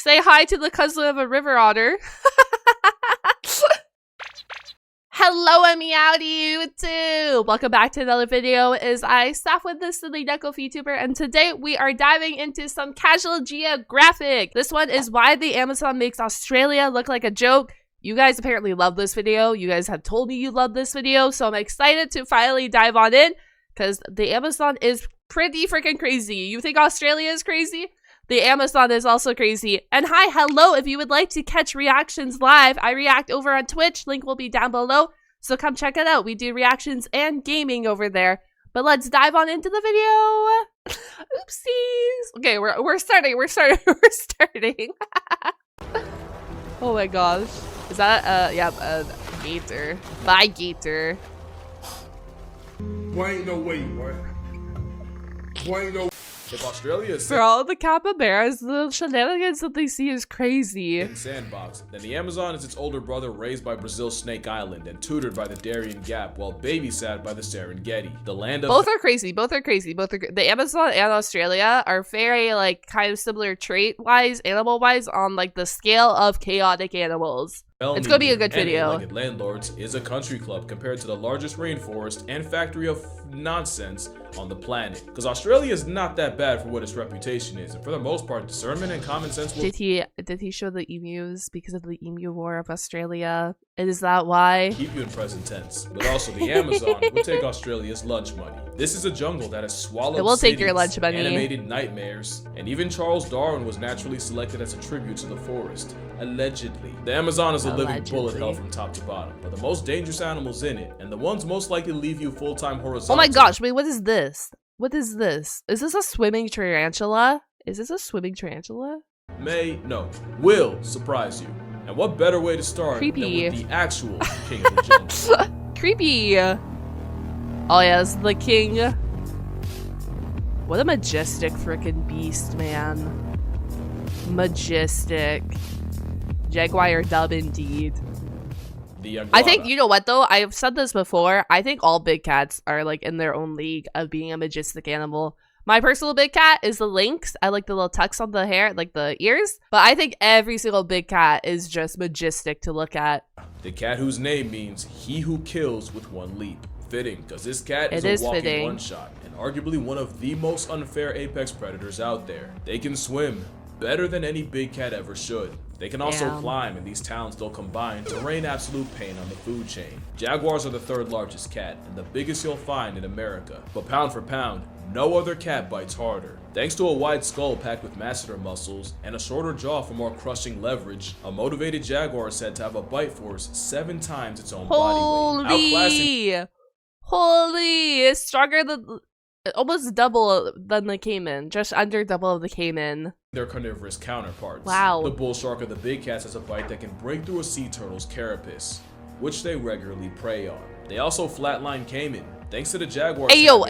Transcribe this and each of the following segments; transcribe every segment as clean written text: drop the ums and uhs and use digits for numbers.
Say hi to the cousin of a river otter. Hello, I'm Meowdy. Welcome back to another video. Is I Saphwyn, this is the NochuVTuber, and today we are diving into some casual geographic. This one is why the Amazon makes Australia look like a joke. You guys apparently love this video. You guys have told me you love this video, so I'm excited to finally dive on in because the Amazon is pretty freaking crazy. You think Australia is crazy? The Amazon is also crazy. And hi, hello, if you would like to catch reactions live, I react over on Twitch. Link will be down below. So come check it out. We do reactions and gaming over there. But let's dive on into the video. Oopsies. Okay, we're starting. We're starting. Oh my gosh. Is that a gator? Bye, gator. Why ain't no way, boy? Why ain't no? If Australia is For all the capybaras, the shenanigans that they see is crazy. in sandbox, then the Amazon is its older brother raised by Brazil's Snake Island and tutored by the Darien Gap while babysat by the Serengeti, the land of— Both are crazy. Both are crazy. The Amazon and Australia are very like kind of similar trait-wise, animal-wise on like the scale of chaotic animals. It's gonna be a good video. And landlords is a country club compared to the largest rainforest and factory of nonsense on the planet. Because Australia is not that bad for what its reputation is, and for the most part, discernment and common sense will— Did he show the emus because of the emu war of Australia? Is that why? keep you in present tense. But also, the Amazon will take Australia's lunch money. This is a jungle that has swallowed It will take your cities, lunch money. animated nightmares, and even Charles Darwin was naturally selected as a tribute to the forest. Allegedly. The Amazon is a living bullet hell from top to bottom, but the most dangerous animals in it, and the ones most likely to leave you full-time horizontal— Oh my gosh, wait, what is this? What is this? Is this a swimming tarantula? Is this a swimming tarantula? no, will surprise you. And what better way to start Creepy. than with the actual king of the jungle? Creepy. Oh yes, the king. What a majestic freaking beast, man. Majestic. Jaguar dub indeed. The I think, you know what though? I've said this before. I think all big cats are like in their own league of being a majestic animal. My personal big cat is the lynx. I like the little tucks on the hair, like the ears. But I think every single big cat is just majestic to look at. the cat whose name means he who kills with one leap. Fitting, because this cat is It a walking fitting. one-shot and arguably one of the most unfair apex predators out there. They can swim better than any big cat ever should. They can also Damn. climb, and these talents they'll combine to rain absolute pain on the food chain. Jaguars are the third largest cat and the biggest you'll find in America. But pound for pound, no other cat bites harder. Thanks to a wide skull packed with masseter muscles and a shorter jaw for more crushing leverage, a motivated jaguar is said to have a bite force 7 times its own body weight. Outclassing— Holy! It's stronger than, almost double than the caiman. Just under double of the caiman. their carnivorous counterparts. Wow. The bull shark of the big cats has a bite that can break through a sea turtle's carapace, which they regularly prey on. They also flatline caiman, thanks to the jaguar— Ayo!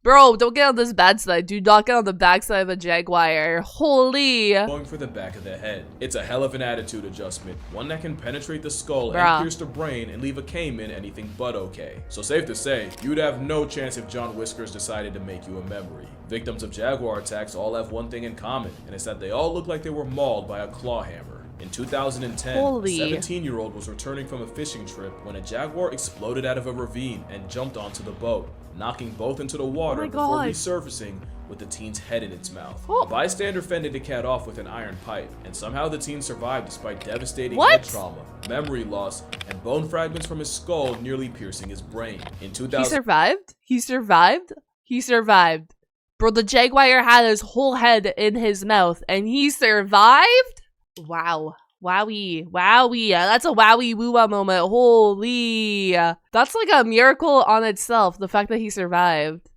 Bro, don't get on this bad side. Do not get on the backside of a jaguar. Holy! going for the back of the head. It's a hell of an attitude adjustment, one that can penetrate the skull Bruh. and pierce the brain and leave a caiman anything but okay. So safe to say, you'd have no chance if John Whiskers decided to make you a memory. Victims of jaguar attacks all have one thing in common, and it's that they all look like they were mauled by a claw hammer. In 2010, Holy. a 17-year-old was returning from a fishing trip when a jaguar exploded out of a ravine and jumped onto the boat, knocking both into the water before God. resurfacing with the teen's head in its mouth. Oh. A bystander fended the cat off with an iron pipe, and somehow the teen survived despite devastating What? head trauma, memory loss, and bone fragments from his skull nearly piercing his brain. In He 2000, survived? He survived? He survived. Bro, the jaguar had his whole head in his mouth, and he survived? Wow. Wowie. Wowie. That's a wowie woo-wah moment. Holy. That's like a miracle on itself, the fact that he survived.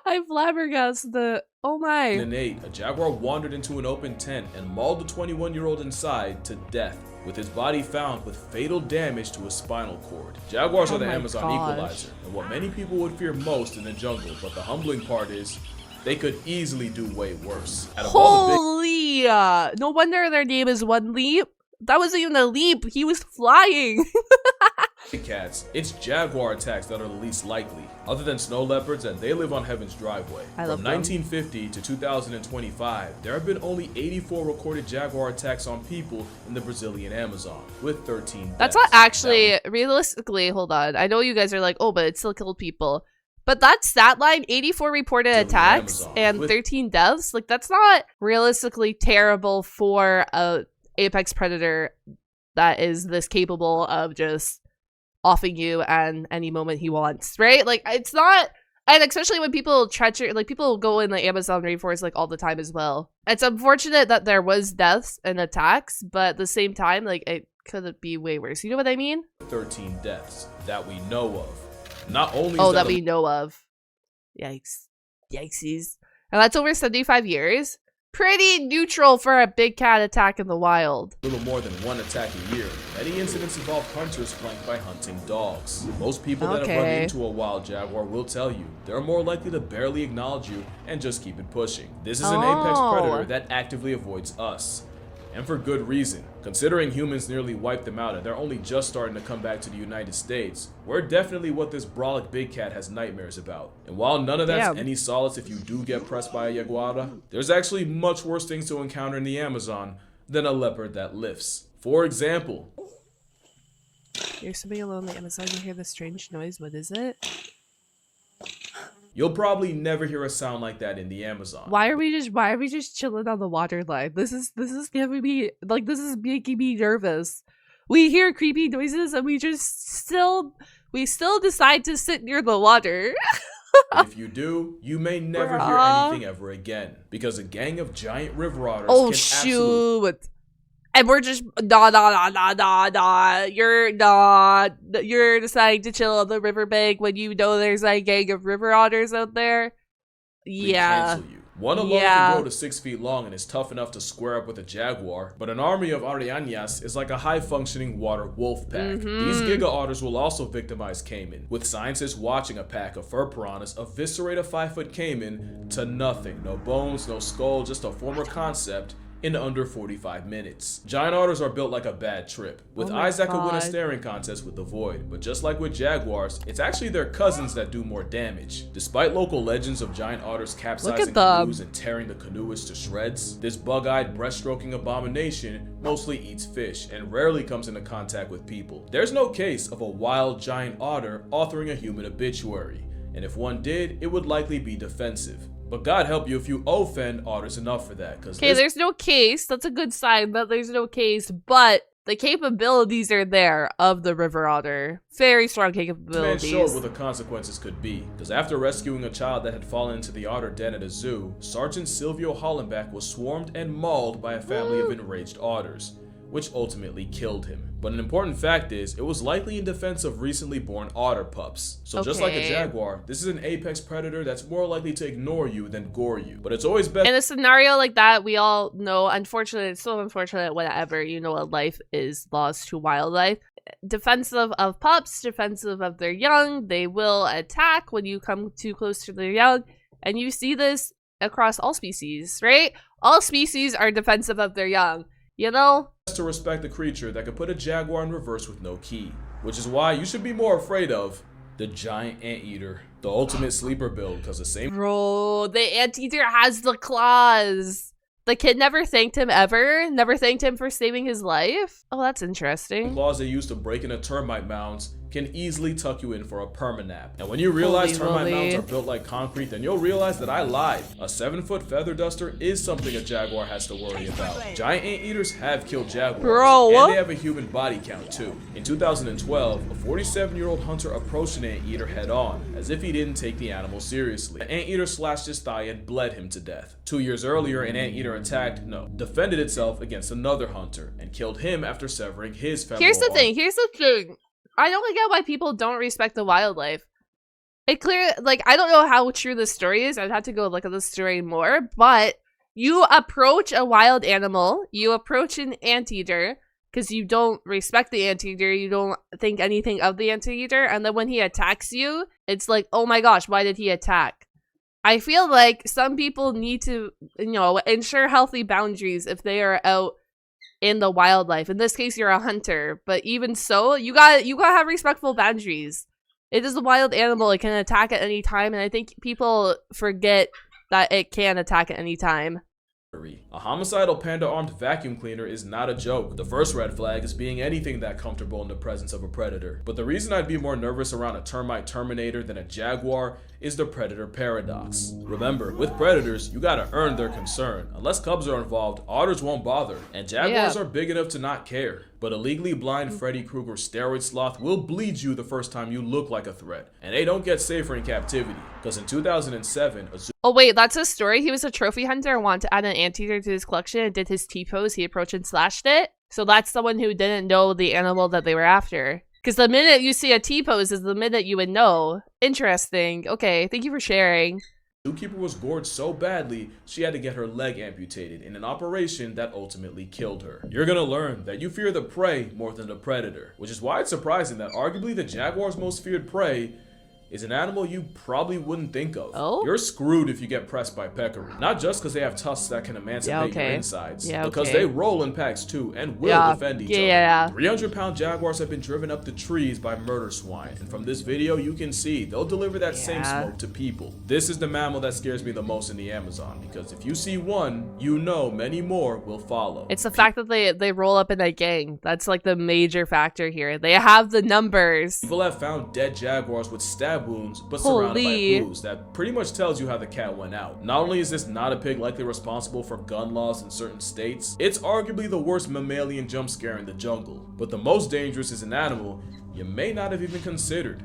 I'm flabbergasted. Oh my. 2008, a jaguar wandered into an open tent and mauled the 21-year-old inside to death, with his body found with fatal damage to his spinal cord. Jaguars Oh are the my Amazon gosh. equalizer, and what many people would fear most in the jungle, but the humbling part is, they could easily do way worse. Out of all the big— Holy. No wonder their name is One Leap. That wasn't even a leap. He was flying. cats, it's jaguar attacks that are the least likely. Other than snow leopards, and they live on heaven's driveway. From 1950 to 2025, there have been only 84 recorded jaguar attacks on people in the Brazilian Amazon, with 13 deaths. That's not actually, realistically, hold on. I know you guys are like, oh, but it still killed people. But that stat line, 84 reported attacks and 13 deaths, like that's not realistically terrible for a apex predator that is this capable of just offing you and any moment he wants, right? Like it's not, and especially when people people go in the Amazon rainforest like all the time as well. It's unfortunate that there was deaths and attacks, but at the same time, like it could be way worse. You know what I mean? 13 deaths that we know of. Not only that we know of. Yikes. Yikesies. And that's over 75 years. Pretty neutral for a big cat attack in the wild. A little more than one attack a year. Many incidents involve hunters flanked by hunting dogs. Most people that have run into a wild jaguar will tell you they're more likely to barely acknowledge you and just keep it pushing. This is an apex predator that actively avoids us. And for good reason. Considering humans nearly wiped them out and they're only just starting to come back to the United States, we're definitely what this brolic big cat has nightmares about. And while none of that's any solace if you do get pressed by a jaguar, there's actually much worse things to encounter in the Amazon than a leopard that lifts. For example, you're swimming alone in the Amazon, you hear this strange noise, what is it? You'll probably never hear a sound like that in the Amazon. Why are we just chilling on the water line? This is giving me, like, this is making me nervous. We hear creepy noises and we still decide to sit near the water. If you do, you may never hear anything ever again, because a gang of giant river otters can and we're just You're deciding to chill on the riverbank when you know there's a gang of river otters out there. Cancel you. One alone can grow to 6 feet long and is tough enough to square up with a jaguar, but an army of arañas is like a high-functioning water wolf pack. These giga otters will also victimize caiman, with scientists watching a pack of fur piranhas eviscerate a 5-foot caiman to nothing. No bones, no skull, just a former concept in under 45 minutes. Giant otters are built like a bad trip, with eyes that could win a staring contest with the void, but just like with jaguars, it's actually their cousins that do more damage. Despite local legends of giant otters capsizing canoes and tearing the canoeists to shreds, this bug-eyed breaststroking abomination mostly eats fish and rarely comes into contact with people. There's no case of a wild giant otter authoring a human obituary, and if one did, it would likely be defensive. But God help you if you offend otters enough for that. Okay, there's no case. That's a good sign that there's no case, but the capabilities are there of the river otter. Very strong capabilities. Man showed what the consequences could be, because after rescuing a child that had fallen into the otter den at a zoo, Sergeant Silvio Hollenbach was swarmed and mauled by a family of enraged otters, which ultimately killed him. But an important fact is, it was likely in defense of recently born otter pups. So just like a jaguar, this is an apex predator that's more likely to ignore you than gore you. But it's always best. In a scenario like that, we all know, unfortunately, it's so unfortunate whenever, you know, a life is lost to wildlife. Defensive of pups, defensive of their young, they will attack when you come too close to their young. And you see this across all species, right? All species are defensive of their young. You know? To respect the creature that could put a jaguar in reverse with no key, which is why you should be more afraid of the giant anteater, the ultimate sleeper build, because the same— Bro, the anteater has the claws. The kid never thanked him ever? Never thanked him for saving his life? Oh, that's interesting. Claws they use to break into termite mounds can easily tuck you in for a permanap. And when you realize termite mounds are built like concrete, then you'll realize that I lied. A 7-foot feather duster is something a jaguar has to worry about. Giant anteaters have killed jaguars, and they have a human body count too. In 2012, a 47-year-old hunter approached an anteater head-on, as if he didn't take the animal seriously. The anteater slashed his thigh and bled him to death. 2 years earlier, an anteater defended itself against another hunter, and killed him after severing his femoral Here's the thing. I don't get why people don't respect the wildlife. I don't know how true this story is. I'd have to go look at the story more, but you approach a wild animal, you approach an anteater, because you don't respect the anteater, you don't think anything of the anteater, and then when he attacks you, it's like, oh my gosh, why did he attack? I feel like some people need to, you know, ensure healthy boundaries if they are out in the wildlife. In this case, you're a hunter, but even so, you gotta have respectful boundaries. It is a wild animal. It can attack at any time, and I think people forget that it can attack at any time. A homicidal panda-armed vacuum cleaner is not a joke. The first red flag is being anything that comfortable in the presence of a predator. But the reason I'd be more nervous around a termite terminator than a jaguar is the predator paradox. Remember, with predators, you gotta earn their concern. Unless cubs are involved, otters won't bother, and jaguars are big enough to not care. But a legally blind Freddy Krueger steroid sloth will bleed you the first time you look like a threat. And they don't get safer in captivity, because in 2007, oh wait, that's his story? He was a trophy hunter and wanted to add an anteater to his collection and did his T-pose. He approached and slashed it. So that's someone who didn't know the animal that they were after. Because the minute you see a T-pose is the minute you would know. Interesting. Okay, thank you for sharing. zookeeper was gorged so badly, she had to get her leg amputated in an operation that ultimately killed her. You're gonna learn that you fear the prey more than the predator, which is why it's surprising that arguably the jaguar's most feared prey is an animal you probably wouldn't think of. Oh? You're screwed if you get pressed by peccary. Not just because they have tusks that can emancipate your insides, because they roll in packs too and will defend each other. 300-pound jaguars have been driven up the trees by murder swine, and from this video you can see they'll deliver that same smoke to people. This is the mammal that scares me the most in the Amazon, because if you see one, you know many more will follow. It's the fact that they roll up in a gang. That's like the major factor here. They have the numbers. People have found dead jaguars with stab wounds, but surrounded by booze. That pretty much tells you how the cat went out. Not only is this not a pig likely responsible for gun laws in certain states, it's arguably the worst mammalian jump scare in the jungle. But the most dangerous is an animal you may not have even considered,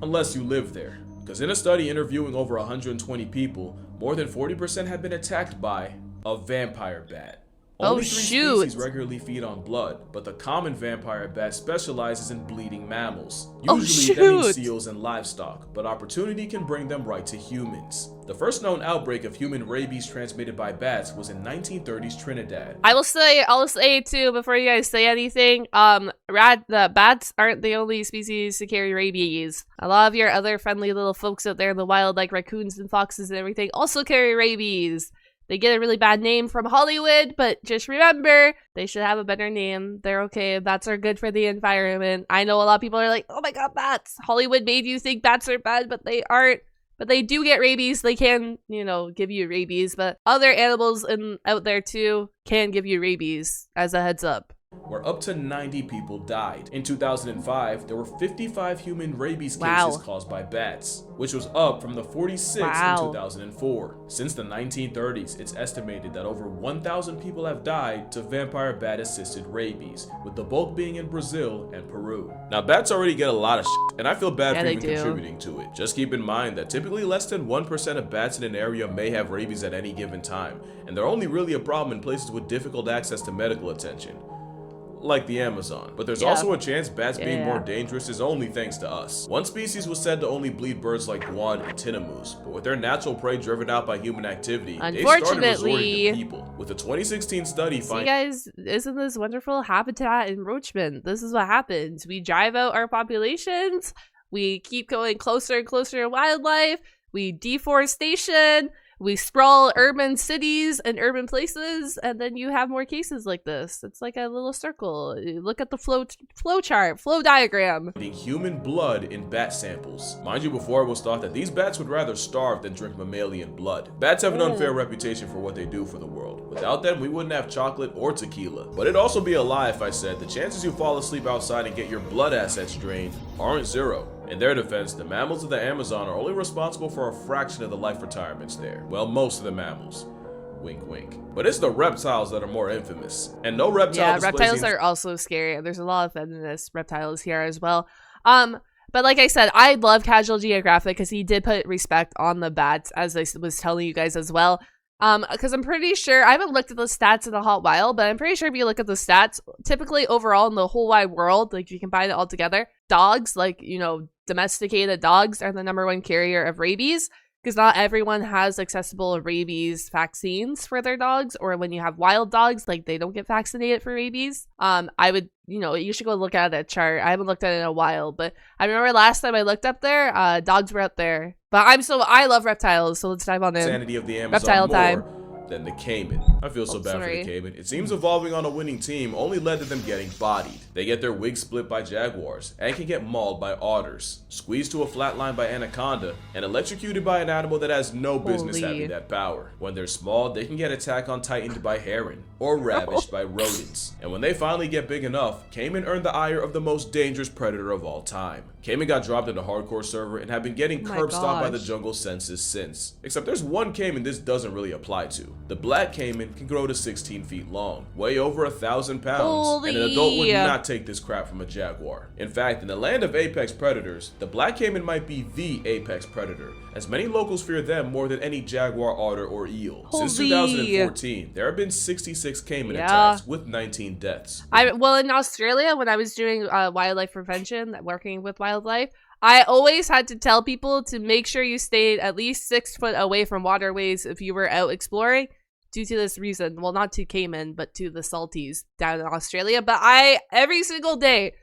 unless you live there. Because in a study interviewing over 120 people, more than 40% had been attacked by a vampire bat. Only 3 species regularly feed on blood, but the common vampire bat specializes in bleeding mammals. Usually that means seals and livestock, but opportunity can bring them right to humans. The first known outbreak of human rabies transmitted by bats was in 1930s Trinidad. I'll say too, before you guys say anything, the bats aren't the only species to carry rabies. A lot of your other friendly little folks out there in the wild, like raccoons and foxes and everything, also carry rabies. They get a really bad name from Hollywood, but just remember, they should have a better name. They're okay. Bats are good for the environment. I know a lot of people are like, oh my god, bats. Hollywood made you think bats are bad, but they aren't. But they do get rabies. They can, you know, give you rabies. But other animals out there too can give you rabies, as a heads up. Where up to 90 people died. In 2005, there were 55 human rabies cases caused by bats, which was up from the 46 in 2004. Since the 1930s, it's estimated that over 1,000 people have died to vampire bat-assisted rabies, with the bulk being in Brazil and Peru. Now, bats already get a lot of shit, and I feel bad for even contributing to it. Just keep in mind that typically less than 1% of bats in an area may have rabies at any given time, and they're only really a problem in places with difficult access to medical attention, like the Amazon. But there's also a chance bats being more dangerous is only thanks to us. One species was said to only bleed birds like guan and tinamous, but with their natural prey driven out by human activity, they started resorting to people. With a 2016 study finding— See guys, isn't this wonderful? Habitat encroachment. This is what happens. We drive out our populations, we keep going closer and closer to wildlife, we deforestation, we sprawl urban cities and urban places, and then you have more cases like this. It's like a little circle. You look at the flow chart, flow diagram. Human blood in bat samples. Mind you, before it was thought that these bats would rather starve than drink mammalian blood. Bats have an unfair reputation for what they do for the world. Without them, we wouldn't have chocolate or tequila. But it'd also be a lie if I said the chances you fall asleep outside and get your blood assets drained aren't zero. In their defense, the mammals of the Amazon are only responsible for a fraction of the life retirements there. Well, most of the mammals. Wink, wink. But it's the reptiles that are more infamous. And no reptile reptiles are also scary. And there's a lot of feminist reptiles here as well. But like I said, I love Casual Geographic because he did put respect on the bats, as I was telling you guys as well. Because I'm pretty sure, I haven't looked at the stats in a hot while, but I'm pretty sure if you look at the stats, typically overall in the whole wide world, like you combine it all together, dogs, like, you know, domesticated dogs are the #1 carrier of rabies, because not everyone has accessible rabies vaccines for their dogs, or when you have wild dogs, like they don't get vaccinated for rabies. I would, you know, you should go look at that chart. I haven't looked at it in a while, but I remember last time I looked up there, dogs were up there. But I love reptiles, so let's dive on in. Sanity of the Amazon Reptile time. than the caiman. I feel so bad for sorry. the caiman. It seems evolving on a winning team only led to them getting bodied. They get their wigs split by jaguars, and can get mauled by otters, squeezed to a flat line by anaconda, and electrocuted by an animal that has no business having that power. When they're small, they can get attack on tightened by heron, or ravished by rodents. And when they finally get big enough, caiman earned the ire of the most dangerous predator of all time. Caiman got dropped into hardcore server and have been getting curb stomped by the jungle census since. Except there's one caiman this doesn't really apply to. The black caiman can grow to 16 feet long, weigh over 1,000 pounds, and an adult would not take this crap from a jaguar. In fact, in the land of apex predators, the black caiman might be the apex predator, as many locals fear them more than any jaguar, otter, or eel. Since 2014, there have been 66 caiman attacks with 19 deaths. Well, in Australia, when I was doing wildlife prevention, working with wildlife, I always had to tell people to make sure you stayed at least 6 foot away from waterways if you were out exploring, due to this reason. Well, not to caiman, but to the salties down in Australia. But every single day,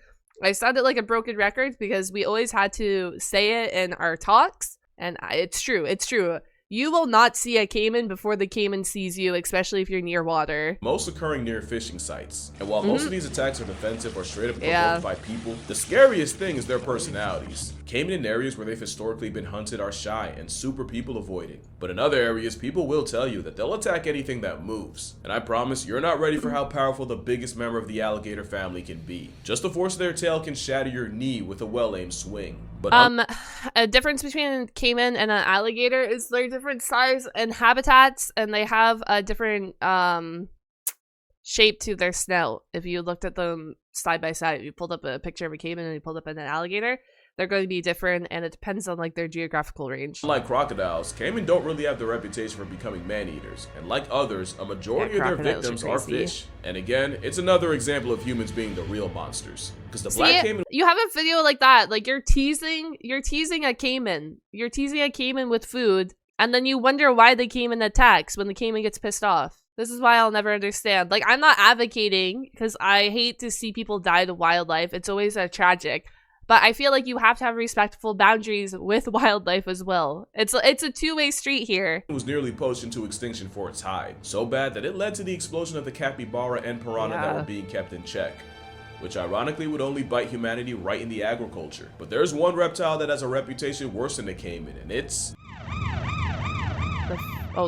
I sounded like a broken record because we always had to say it in our talks. And it's true. It's true. You will not see a caiman before the caiman sees you, especially if you're near water. Most occurring near fishing sites. And while most of these attacks are defensive or straight up provoked by people, the scariest thing is their personalities. Caiman in areas where they've historically been hunted are shy and super people avoiding. But in other areas, people will tell you that they'll attack anything that moves. And I promise you're not ready for how powerful the biggest member of the alligator family can be. Just the force of their tail can shatter your knee with a well-aimed swing. But a difference between a caiman and an alligator is they're different size and habitats, and they have a different shape to their snout. If you looked at them side by side, if you pulled up a picture of a caiman and you pulled up an alligator, they're going to be different, and it depends on like their geographical range. Unlike crocodiles, caiman don't really have the reputation for becoming man-eaters, and like others, a majority of their victims are fish. And again, it's another example of humans being the real monsters. Because the black caiman, you have a video like that, like you're teasing a caiman. You're teasing a caiman with food, and then you wonder why the caiman attacks when the caiman gets pissed off. This is why I'll never understand. Like, I'm not advocating, because I hate to see people die to wildlife. It's always tragic. But I feel like you have to have respectful boundaries with wildlife as well. It's a two-way street here. It was nearly poached into extinction for its hide, so bad that it led to the explosion of the capybara and piranha that were being kept in check, which ironically would only bite humanity right in the agriculture. But there's one reptile that has a reputation worse than the caiman, and it's...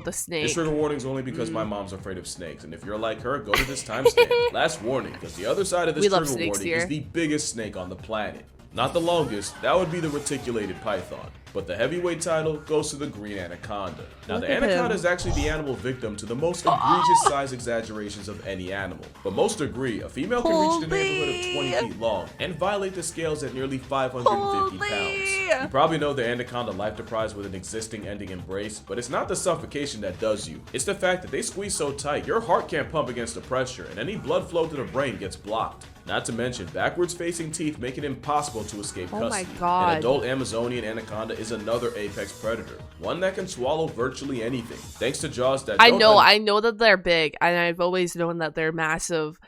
the snake. This trigger warning is only because my mom's afraid of snakes, and if you're like her, go to this timestamp. Last warning, because the other side of this trigger warning is the biggest snake on the planet. Not the longest, that would be the reticulated python. But the heavyweight title goes to the green anaconda. Now the anaconda is actually the animal victim to the most egregious size exaggerations of any animal. But most agree, a female can reach the neighborhood of 20 feet long and violate the scales at nearly 550 pounds. You probably know the anaconda life deprives with an existing ending embrace, but it's not the suffocation that does you. It's the fact that they squeeze so tight, your heart can't pump against the pressure, and any blood flow to the brain gets blocked. Not to mention, backwards facing teeth make it impossible to escape custody. Oh my God. An adult Amazonian anaconda is another apex predator, one that can swallow virtually anything, thanks to jaws that I know that they're big, and I've always known that they're massive,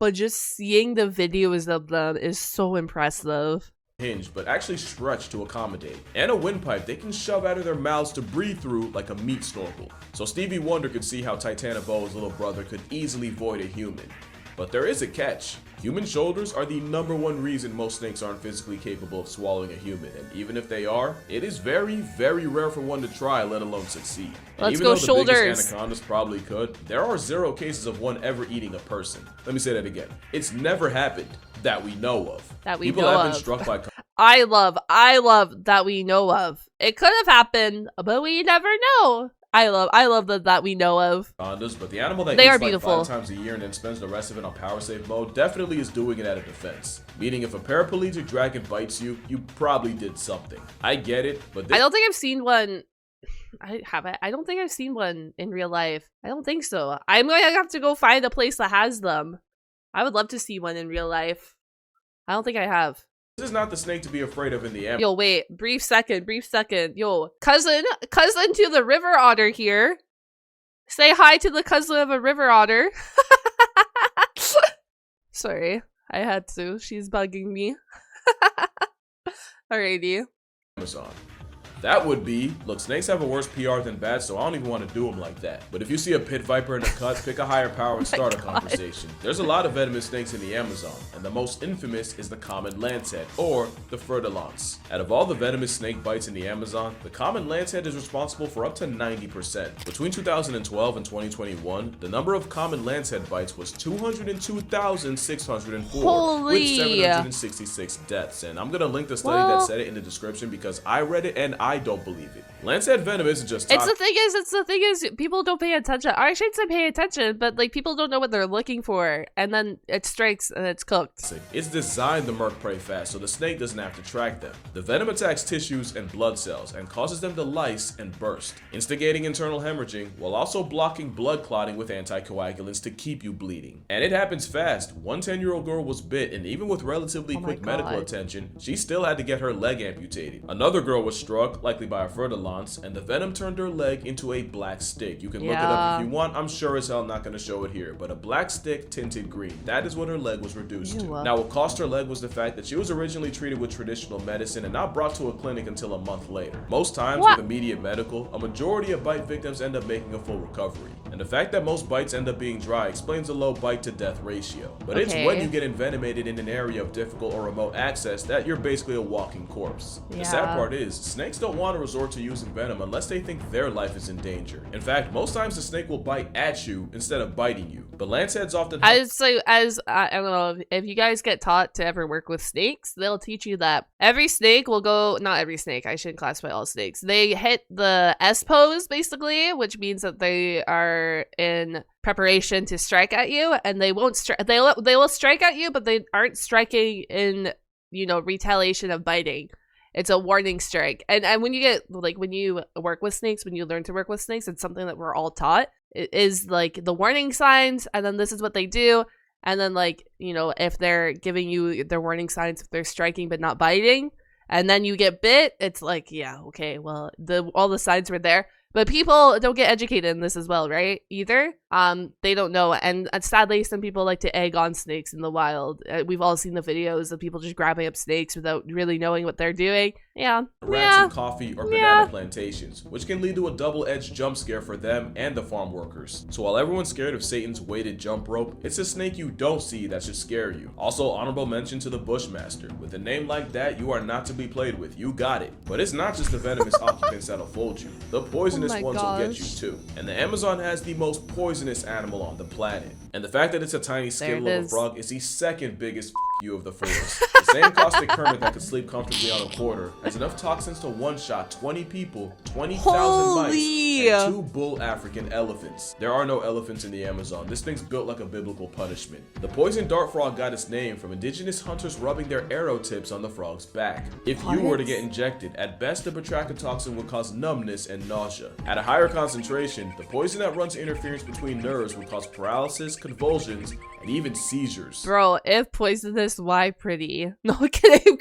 but just seeing the videos of them is so impressive. Hinge, but actually stretch to accommodate. And a windpipe they can shove out of their mouths to breathe through like a meat snorkel. So Stevie Wonder could see how Titanoboa's little brother could easily void a human. But there is a catch. Human shoulders are the #1 reason most snakes aren't physically capable of swallowing a human, and even if they are, it is very, very rare for one to try, let alone succeed. And Let's go shoulders. The biggest anacondas probably could, there are 0 cases of one ever eating a person. Let me say that again. It's never happened that we know of. People have been struck by... I love that we know of. It could have happened, but we never know. I love that we know of. But the animal that they eats are like beautiful. 5 times a year and then spends the rest of it on power save mode definitely is doing it out of defense. Meaning if a paraplegic dragon bites you, you probably did something. I get it, but I don't think I've seen one. I don't think I've seen one in real life. I don't think so. I'm going to have to go find a place that has them. I would love to see one in real life. I don't think I have. This is not the snake to be afraid of in the Amazon. Yo, wait. Brief second. Yo, cousin to the river otter here. Say hi to the cousin of a river otter. Sorry, I had to. She's bugging me. Alrighty. Amazon. That would be, look, snakes have a worse PR than bats, so I don't even want to do them like that. But if you see a pit viper in a cut, pick a higher power and start a conversation. There's a lot of venomous snakes in the Amazon, and the most infamous is the common lancehead, or the furtilance. Out of all the venomous snake bites in the Amazon, the common lancehead is responsible for up to 90%. Between 2012 and 2021, the number of common lancehead bites was 202,604, with 766 deaths. And I'm gonna link the study that said it in the description because I read it and I don't believe it. Lancehead venom isn't just toxic. It's the thing is, people don't pay attention. I shouldn't say pay attention, but like people don't know what they're looking for, and then it strikes and it's cooked. It's designed to murk prey fast, so the snake doesn't have to track them. The venom attacks tissues and blood cells and causes them to lyse and burst, instigating internal hemorrhaging while also blocking blood clotting with anticoagulants to keep you bleeding. And it happens fast. One 10-year-old girl was bit, and even with relatively quick medical attention, she still had to get her leg amputated. Another girl was struck, likely by a furtilance, and the venom turned her leg into a black stick. You can look it up if you want. I'm sure as hell not going to show it here, but a black stick tinted green. That is what her leg was reduced to. Now, what cost her leg was the fact that she was originally treated with traditional medicine and not brought to a clinic until a month later. Most times with immediate medical, a majority of bite victims end up making a full recovery. And the fact that most bites end up being dry explains the low bite to death ratio. But it's when you get envenomated in an area of difficult or remote access that you're basically a walking corpse. The sad part is, snakes don't want to resort to using venom unless they think their life is in danger. In fact, most times the snake will bite at you instead of biting you. But lanceheads often I don't know, if you guys get taught to ever work with snakes, they'll teach you that every snake will go, not every snake, I shouldn't classify all snakes. They hit the S pose basically, which means that they are in preparation to strike at you, and they won't they will strike at you, but they aren't striking in, you know, retaliation of biting. It's a warning strike. And when you get, like, when you work with snakes, when you learn to work with snakes, it's something that we're all taught. It is like the warning signs, and then this is what they do. And then, like, you know, if they're giving you their warning signs, if they're striking but not biting, and then you get bit, it's like, yeah, okay, well, all the signs were there. But people don't get educated in this as well, right? Either. They don't know. And sadly, some people like to egg on snakes in the wild. We've all seen the videos of people just grabbing up snakes without really knowing what they're doing. Rats in coffee or banana plantations, which can lead to a double-edged jump scare for them and the farm workers. So while everyone's scared of Satan's weighted jump rope, it's a snake you don't see that should scare you. Also, honorable mention to the Bushmaster. With a name like that, you are not to be played with. You got it. But it's not just the venomous occupants that'll fold you. The poisonous ones will get you too. And the Amazon has the most poisonous animal on the planet. And the fact that it's a tiny skittle of a frog is the second biggest you of the forest. The same caustic hermit that could sleep comfortably on a quarter has enough toxins to one-shot 20 people, 20,000 mice, and 2 bull African elephants. There are no elephants in the Amazon. This thing's built like a biblical punishment. The poison dart frog got its name from indigenous hunters rubbing their arrow tips on the frog's back. If you were to get injected, at best the batrachotoxin would cause numbness and nausea. At a higher concentration, the poison that runs interference between nerves would cause paralysis, convulsions, and even seizures. Bro, if poisonous, why pretty? No, kidding.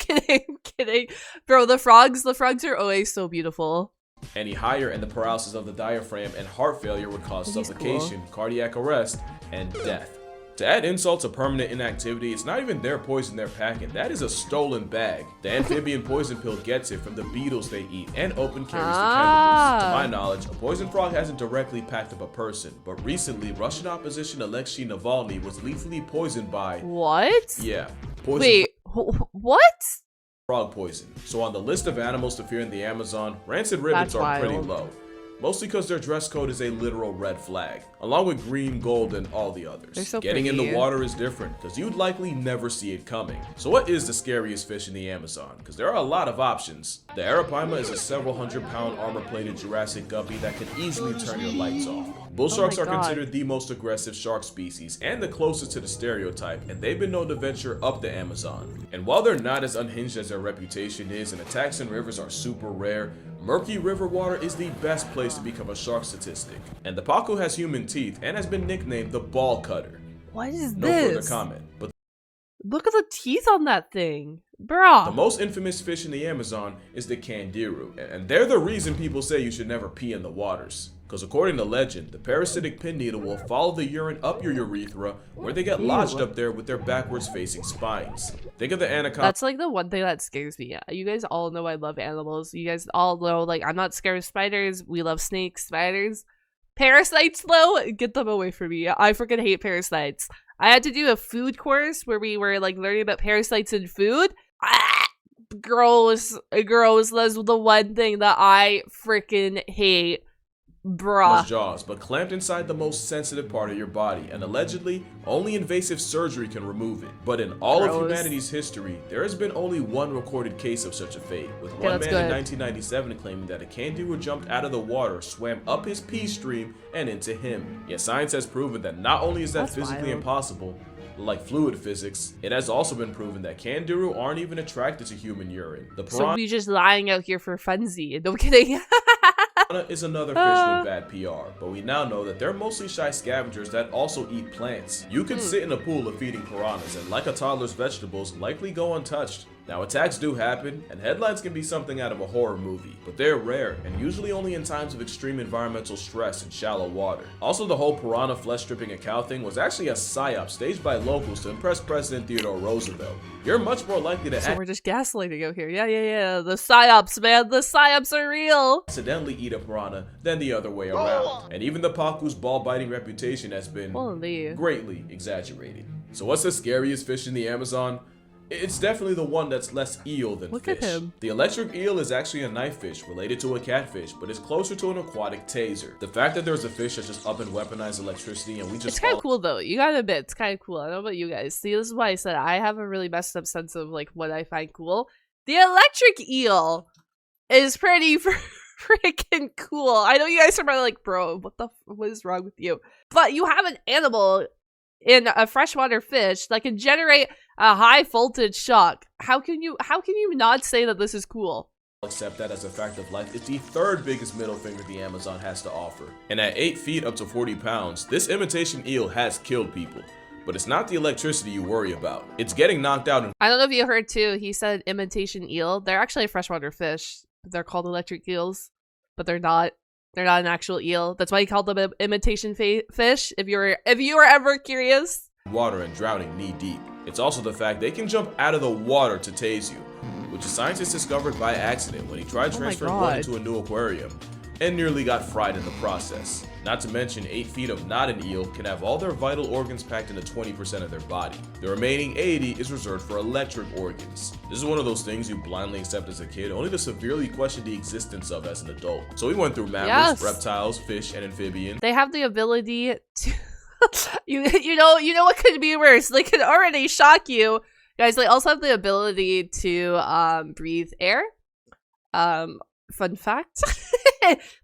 Bro, the frogs are always so beautiful. Any higher, and the paralysis of the diaphragm and heart failure would cause suffocation, cardiac arrest, and death. To add insult to permanent inactivity, it's not even their poison they're packing. That is a stolen bag. The amphibian poison pill gets it from the beetles they eat and open carries the chemicals. To my knowledge, a poison frog hasn't directly packed up a person, but recently, Russian opposition Alexei Navalny was lethally poisoned by... What? Yeah. Wait, what? Frog poison. So on the list of animals to fear in the Amazon, rancid ribbons are pretty low. Mostly because their dress code is a literal red flag, along with green, gold, and all the others. So Getting in the water is different, because you'd likely never see it coming. So what is the scariest fish in the Amazon? Because there are a lot of options. The arapaima is a several 100-pound armor-plated Jurassic guppy that can easily turn your lights off. Bull sharks are considered the most aggressive shark species and the closest to the stereotype, and they've been known to venture up the Amazon. And while they're not as unhinged as their reputation is, and attacks in rivers are super rare, murky river water is the best place to become a shark statistic. And the pacu has human teeth and has been nicknamed the ball cutter. What is no this? No further comment. But look at the teeth on that thing. Bruh. The most infamous fish in the Amazon is the candiru, and they're the reason people say you should never pee in the waters. Because according to legend, the parasitic pin needle will follow the urine up your urethra, where they get lodged up there with their backwards facing spines. Think of the anaconda. That's like the one thing that scares me. You guys all know I love animals. You guys all know, like, I'm not scared of spiders. We love snakes, spiders. Parasites, though, get them away from me. I freaking hate parasites. I had to do a food course where we were, like, learning about parasites in food. Gross. Gross. That's the one thing that I freaking hate. Bruh. Jaws, but clamped inside the most sensitive part of your body, and allegedly, only invasive surgery can remove it. But in all of humanity's history, there has been only one recorded case of such a fate, with one man in 1997 claiming that a kangaroo jumped out of the water, swam up his pee stream, and into him. Yet science has proven that not only is that physically impossible, like fluid physics, it has also been proven that kangaroo aren't even attracted to human urine. So we just lying out here for funsies. No kidding. Piranha is another fish with bad PR, but we now know that they're mostly shy scavengers that also eat plants. You could sit in a pool of feeding piranhas and, like a toddler's vegetables, likely go untouched. Now, attacks do happen, and headlines can be something out of a horror movie, but they're rare, and usually only in times of extreme environmental stress and shallow water. Also, the whole piranha flesh stripping a cow thing was actually a psyop staged by locals to impress President Theodore Roosevelt. You're much more likely to we're just gaslighting out here. Yeah. The psyops, man. The psyops are real. Accidentally eat a piranha than the other way around. And even the pacu's ball-biting reputation has been greatly exaggerated. So what's the scariest fish in the Amazon? It's definitely the one that's less eel than fish. Look at him. The electric eel is actually a knife fish related to a catfish, but is closer to an aquatic taser. The fact that there's a fish that's just up and weaponized electricity and we just— It's kind of cool though. You gotta admit, it's kind of cool. I don't know about you guys. See, this is why I said I have a really messed up sense of like what I find cool. The electric eel is pretty freaking cool. I know you guys are probably like, bro, what is wrong with you? But you have an animal in a freshwater fish that can generate a high voltage shock. How can you not say that this is cool? Accept that as a fact of life. It's the third biggest middle finger the Amazon has to offer. And at 8 feet up to 40 pounds, this imitation eel has killed people. But it's not the electricity you worry about. It's getting knocked out. I don't know if you heard too, he said imitation eel. They're actually a freshwater fish. They're called electric eels, but they're not. They're not an actual eel. That's why he called them imitation fish. If you were ever curious. Water and drowning knee deep. It's also the fact they can jump out of the water to tase you, which a scientist discovered by accident when he tried transferring one into a new aquarium and nearly got fried in the process. Not to mention 8 feet of not an eel can have all their vital organs packed into 20% of their body. The remaining 80 is reserved for electric organs. This is one of those things you blindly accept as a kid, only to severely question the existence of as an adult. So we went through mammals, reptiles, fish, and amphibians. They have the ability to you know what could be worse? They could already shock you. Guys, they also have the ability to breathe air. Fun fact.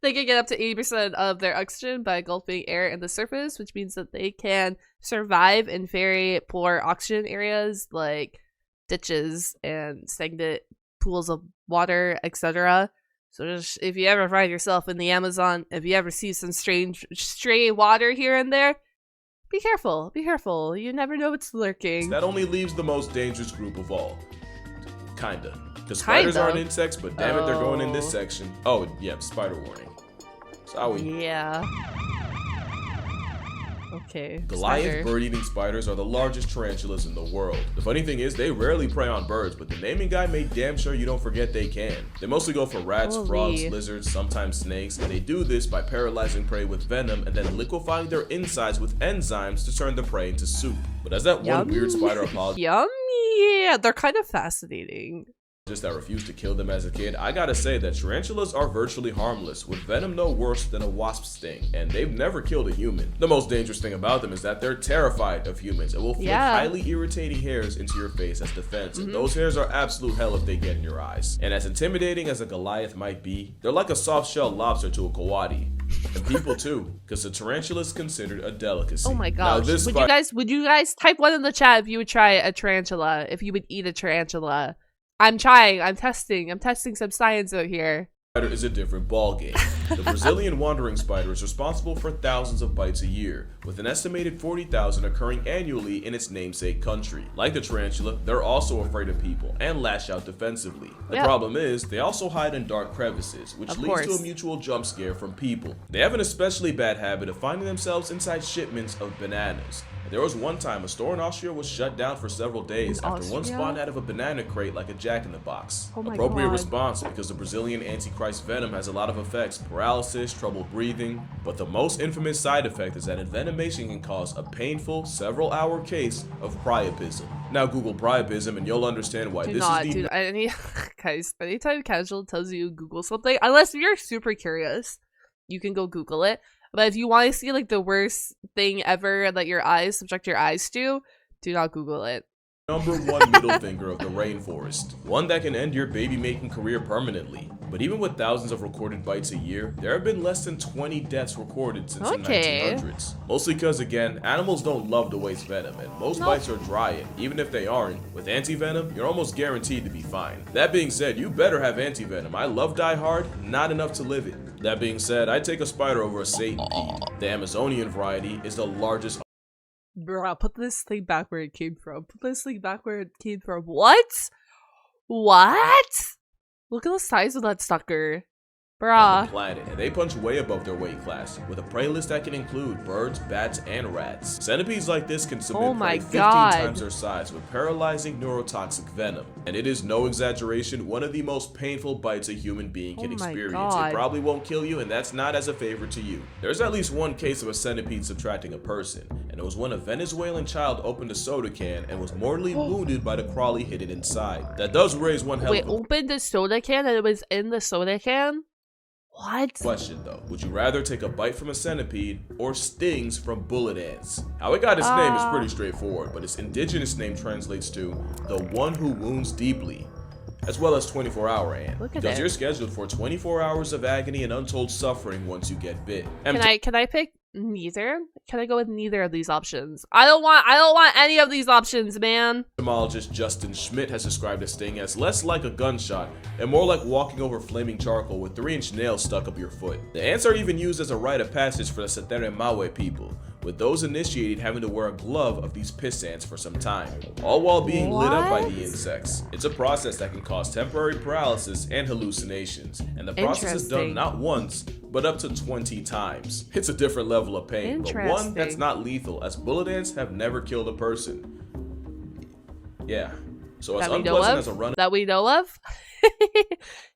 They can get up to 80% of their oxygen by engulfing air in the surface, which means that they can survive in very poor oxygen areas like ditches and stagnant pools of water, etc. So just, if you ever find yourself in the Amazon, if you ever see some strange stray water here and there, be careful. Be careful. You never know what's lurking. That only leaves the most dangerous group of all. Kinda. Because spiders aren't insects, but damn it, they're going in this section. Oh, yeah, spider warning. Sorry. Yeah. Okay. Goliath bird-eating spiders are the largest tarantulas in the world. The funny thing is, they rarely prey on birds, but the naming guy made damn sure you don't forget they can. They mostly go for rats, frogs, lizards, sometimes snakes, and they do this by paralyzing prey with venom and then liquefying their insides with enzymes to turn the prey into soup. But as that one weird spider apologized, yeah, they're kind of fascinating. That refused to kill them as a kid, I gotta say that tarantulas are virtually harmless, with venom no worse than a wasp sting, and they've never killed a human. The most dangerous thing about them is that they're terrified of humans and will flick highly irritating hairs into your face as defense, and those hairs are absolute hell if they get in your eyes. And as intimidating as a Goliath might be, they're like a soft-shell lobster to a coati. And people too, because the tarantula is considered a delicacy. Oh my gosh. Would you guys type one in the chat if you would try a tarantula, if you would eat a tarantula? I'm testing some science out here. Is a different ball game. The Brazilian wandering spider is responsible for thousands of bites a year, with an estimated 40,000 occurring annually in its namesake country. Like the tarantula, they're also afraid of people and lash out defensively. The problem is, they also hide in dark crevices, which leads to a mutual jump scare from people. They have an especially bad habit of finding themselves inside shipments of bananas. There was one time a store in Austria was shut down for several days after one spawned out of a banana crate like a jack-in-the-box. Appropriate response because the Brazilian Antichrist venom has a lot of effects: paralysis, trouble breathing, but the most infamous side effect is that envenomation can cause a painful, several-hour case of priapism. Now Google priapism and you'll understand why guys, anytime Casual tells you Google something, unless you're super curious, you can go Google it. But if you want to see like the worst thing ever that your eyes subject your eyes to, do not Google it. Number one middle finger of the rainforest. One that can end your baby making career permanently. But even with thousands of recorded bites a year, there have been less than 20 deaths recorded since the 1900s. Mostly because, again, animals don't love to waste venom, and most bites are dry, and even if they aren't, with anti-venom, you're almost guaranteed to be fine. That being said, you better have anti-venom. I love Die Hard, not enough to live it. That being said, I'd take a spider over a centipede. The Amazonian variety is the largest. Bruh, put this thing back where it came from. Put this thing back where it came from. What? What? Look at the size of that sucker. On the planet, and they punch way above their weight class, with a prey list that can include birds, bats, and rats. Centipedes like this can submit prey 15 times their size with paralyzing neurotoxic venom. And it is no exaggeration, one of the most painful bites a human being can experience. It probably won't kill you, and that's not as a favor to you. There's at least one case of a centipede subtracting a person, and it was when a Venezuelan child opened a soda can and was mortally wounded by the crawly hidden inside. That does raise one hell of a— Wait, opened the soda can and it was in the soda can? What? Question though, would you rather take a bite from a centipede or stings from bullet ants? How it got its name is pretty straightforward, but its indigenous name translates to the one who wounds deeply, as well as 24-hour ant. Because you're scheduled for 24 hours of agony and untold suffering once you get bit. Can I pick neither? Can I go with neither of these options? I don't want any of these options, man. Entomologist Justin Schmidt has described a sting as less like a gunshot and more like walking over flaming charcoal with 3-inch nails stuck up your foot. The ants are even used as a rite of passage for the Setere Mawe people, with those initiated having to wear a glove of these piss ants for some time, all while being lit up by the insects. It's a process that can cause temporary paralysis and hallucinations, and the process is done not once, but up to 20 times. It's a different level of pain, but one that's not lethal, as bullet ants have never killed a person. Yeah, so as unpleasant as a run— that we know of.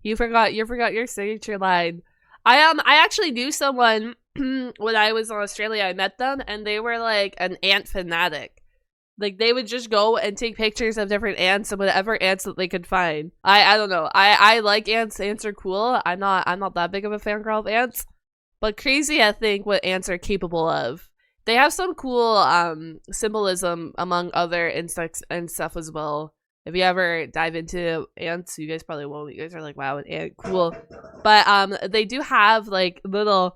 You forgot your signature line. I actually knew someone when I was in Australia. I met them and they were like an ant fanatic. Like they would just go and take pictures of different ants and whatever ants that they could find. I don't know. I like ants. Ants are cool. I'm not that big of a fangirl of ants, but crazy I think what ants are capable of. They have some cool symbolism among other insects and stuff as well. If you ever dive into ants, you guys probably won't. You guys are like, wow, an ant, cool. But they do have like little—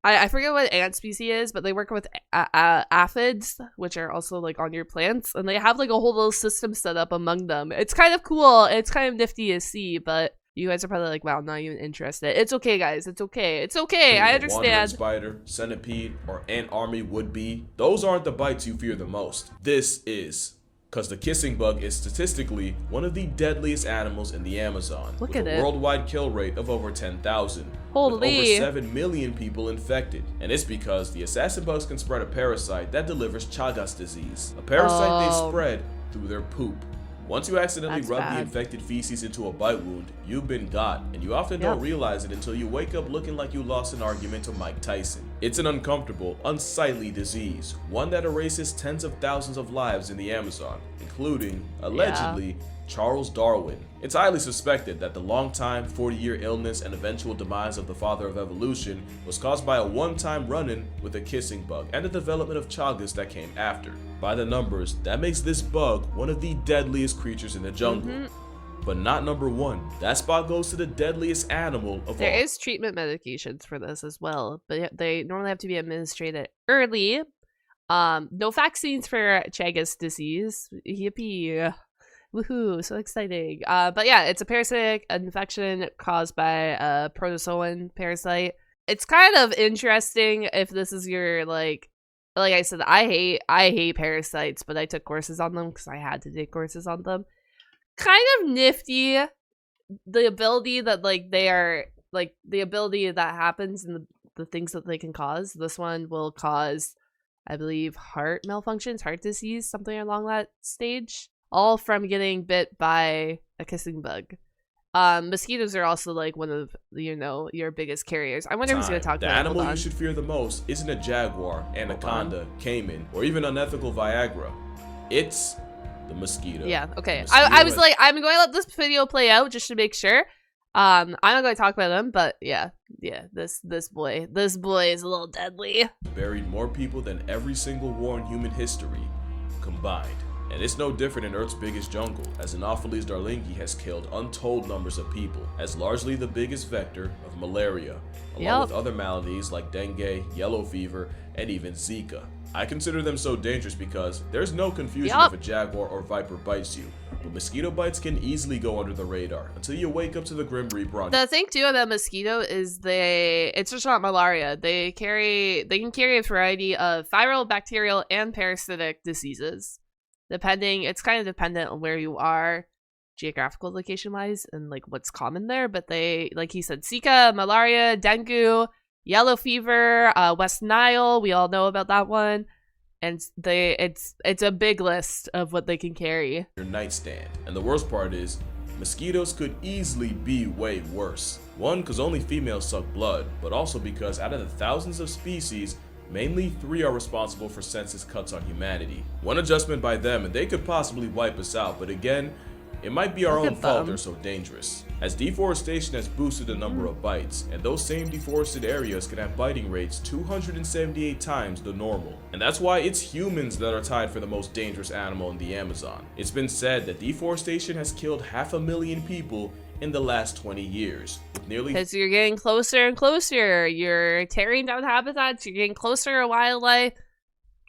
I forget what ant species is, but they work with aphids, which are also like on your plants, and they have like a whole little system set up among them. It's kind of cool. It's kind of nifty to see, but you guys are probably like, wow, not even interested. It's okay, guys. It's okay. It's okay. I understand. Spider, centipede, or ant army would be— those aren't the bites you fear the most. This is. Because the kissing bug is statistically one of the deadliest animals in the Amazon, with a worldwide kill rate of over 10,000, with over 7 million people infected. And it's because the assassin bugs can spread a parasite that delivers Chagas disease, a parasite they spread through their poop. Once you accidentally rub the infected feces into a bite wound, you've been got, and you often don't realize it until you wake up looking like you lost an argument to Mike Tyson. It's an uncomfortable, unsightly disease, one that erases tens of thousands of lives in the Amazon, including, allegedly, Charles Darwin. It's highly suspected that the long-time 40-year illness and eventual demise of the father of evolution was caused by a one-time run-in with a kissing bug and the development of Chagas that came after. By the numbers, that makes this bug one of the deadliest creatures in the jungle. But not number one. That spot goes to the deadliest animal of all. There is treatment medications for this as well, but they normally have to be administered early. No vaccines for Chagas disease. Yippee. Woohoo, so exciting. But yeah, it's a parasitic infection caused by a protozoan parasite. it's kind of interesting if this is your like I said, I hate parasites, but I took courses on them because I had to take courses on them. Kind of nifty, the ability that like they are like the ability that happens and the things that they can cause. This one will cause, I believe, heart malfunctions, heart disease, something along that stage, all from getting bit by a kissing bug. Mosquitoes are also like one of, you know, your biggest carriers. I wonder who's gonna talk the about it. animal you should fear the most isn't a jaguar, anaconda, caiman, or even unethical Viagra. It's the mosquito. Yeah, okay. Mosquito I was like, I'm going to let this video play out just to make sure. I'm not going to talk about him, but yeah, this boy is a little deadly. Buried more people than every single war in human history combined. And it's no different in Earth's biggest jungle, as Anopheles darlingi has killed untold numbers of people, as largely the biggest vector of malaria, along with other maladies like dengue, yellow fever, and even Zika. I consider them so dangerous because there's no confusion if a jaguar or viper bites you, but mosquito bites can easily go under the radar until you wake up to the Grim Reaper on. The thing too about mosquito is it's just not malaria. They can carry a variety of viral, bacterial, and parasitic diseases. It's kind of dependent on where you are geographical location wise and like what's common there, but they, like he said, Zika, malaria, dengue, yellow fever, West Nile, we all know about that one, and it's a big list of what they can carry. Your nightstand. And the worst part is mosquitoes could easily be way worse. One, because only females suck blood, but also because out of the thousands of species, mainly 3 are responsible for census cuts on humanity. One adjustment by them and they could possibly wipe us out, but again, it might be our own fault they're so dangerous. As deforestation has boosted the number of bites, and those same deforested areas can have biting rates 278 times the normal. And that's why it's humans that are tied for the most dangerous animal in the Amazon. It's been said that deforestation has killed 500,000 people in the last 20 years, with nearly— because you're getting closer and closer, you're tearing down habitats, you're getting closer to wildlife.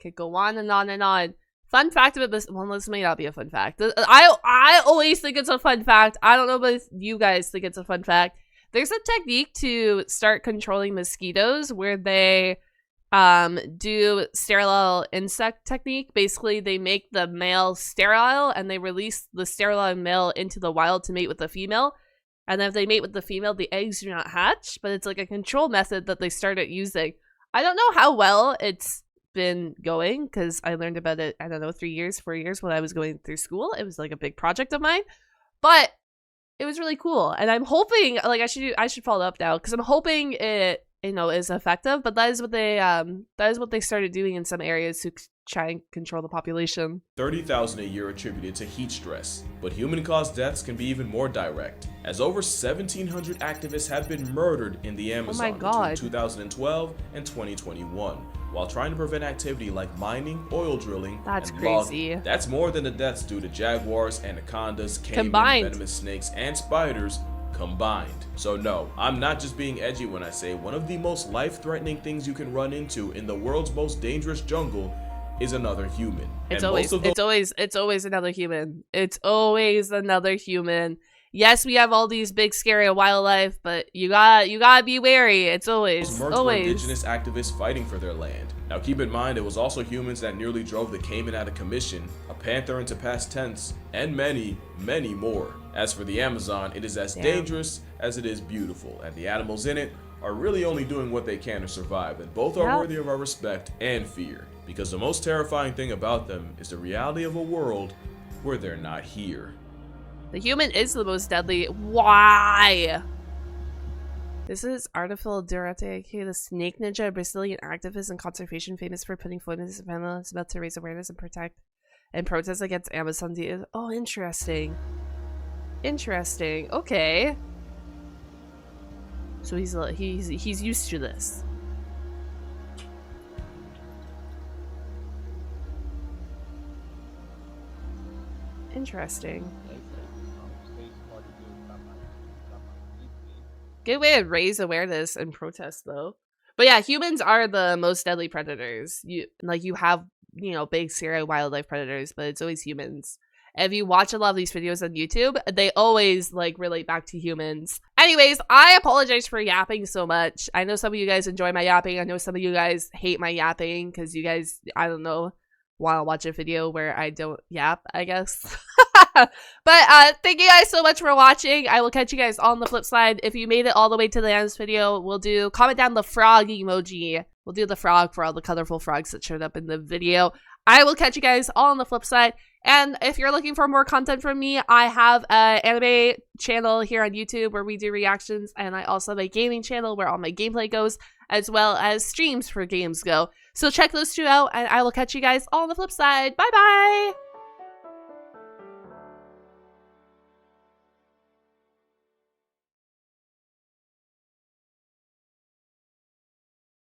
Could go on and on and on. Fun fact about this, well, this may not be a fun fact. I always think it's a fun fact. I don't know if you guys think it's a fun fact. There's a technique to start controlling mosquitoes where they do sterile insect technique. Basically, they make the male sterile and they release the sterile male into the wild to mate with the female. And then if they mate with the female, the eggs do not hatch, but it's like a control method that they started using. I don't know how well it's been going because I learned about it, I don't know, 4 years when I was going through school. It was like a big project of mine, but it was really cool. And I'm hoping, like, I should follow up now because I'm hoping it, you know, is effective. But that is what they started doing in some areas to try and control the population. 30,000 a year attributed to heat stress, but human-caused deaths can be even more direct, as over 1,700 activists have been murdered in the Amazon between 2012 and 2021. While trying to prevent activity like mining, oil drilling, that's and crazy. logging. That's more than the deaths due to jaguars, anacondas, caiman, venomous snakes, and spiders combined. So no, I'm not just being edgy when I say one of the most life-threatening things you can run into in the world's most dangerous jungle is another human. It's always another human. It's always another human. Yes, we have all these big scary wildlife, but you gotta be wary. It's always indigenous activists fighting for their land. Now keep in mind, it was also humans that nearly drove the caiman out of commission, a panther into past tense, and many, many more. As for the Amazon, it is as dangerous as it is beautiful, and the animals in it are really only doing what they can to survive, and both are worthy of our respect and fear. Because the most terrifying thing about them is the reality of a world where they're not here. The human is the most deadly. Why? This is artificial diuretic. The snake ninja, a Brazilian activist and conservation famous for putting foot in his family, is about to raise awareness and protest against Amazon. Oh, interesting. Interesting. Okay. So he's used to this. Interesting. Good way to raise awareness and protest, though. But yeah, humans are the most deadly predators. You have, you know, big scary wildlife predators, but it's always humans. If you watch a lot of these videos on YouTube, they always like relate back to humans. Anyways, I apologize for yapping so much. I know some of you guys enjoy my yapping. I know some of you guys hate my yapping because you guys, I don't know, want to watch a video where I don't yap, I guess. But thank you guys so much for watching. I will catch you guys on the flip side. If you made it all the way to the end of this video, we'll do, comment down the frog emoji. We'll do the frog for all the colorful frogs that showed up in the video. I will catch you guys all on the flip side. And if you're looking for more content from me, I have an anime channel here on YouTube where we do reactions, and I also have a gaming channel where all my gameplay goes, as well as streams for games go. So check those two out, and I will catch you guys all on the flip side. Bye bye!